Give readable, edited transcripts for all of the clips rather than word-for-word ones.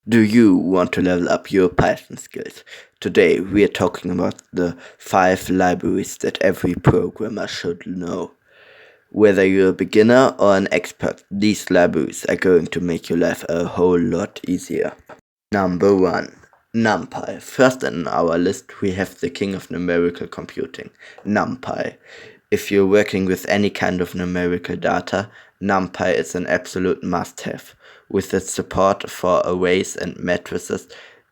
Do you want to level up your Python skills? Today we are talking about the 5 libraries that every programmer should know. Whether you're a beginner or an expert, these libraries are going to make your life a whole lot easier. Number 1. NumPy. First on our list we have the king of numerical computing, NumPy. If you're working with any kind of numerical data, NumPy is an absolute must-have. With its support for arrays and matrices,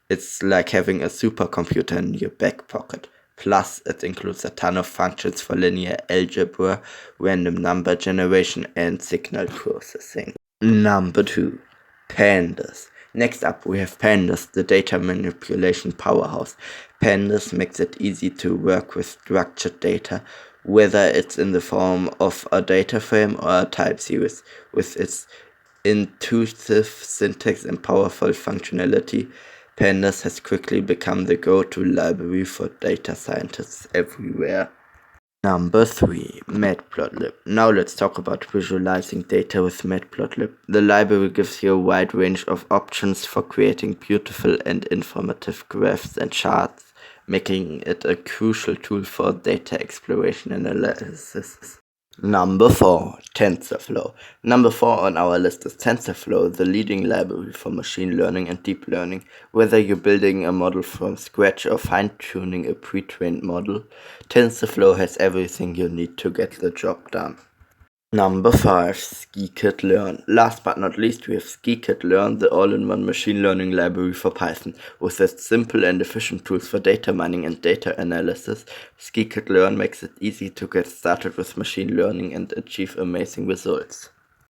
it's like having a supercomputer in your back pocket. Plus, it includes a ton of functions for linear algebra, random number generation, and signal processing. Number 2. Pandas. Next up we have Pandas, the data manipulation powerhouse. Pandas makes it easy to work with structured data, whether it's in the form of a data frame or a type series. With its intuitive syntax and powerful functionality, Pandas has quickly become the go-to library for data scientists everywhere. Number 3. Matplotlib. Now let's talk about visualizing data with Matplotlib. The library gives you a wide range of options for creating beautiful and informative graphs and charts, making it a crucial tool for data exploration and analysis. Number 4. TensorFlow. Number 4 on our list is TensorFlow, the leading library for machine learning and deep learning. Whether you're building a model from scratch or fine-tuning a pre-trained model, TensorFlow has everything you need to get the job done. Number 5. Scikit-learn. Last but not least, we have Scikit-learn, the all-in-one machine learning library for Python. With its simple and efficient tools for data mining and data analysis, Scikit-learn makes it easy to get started with machine learning and achieve amazing results.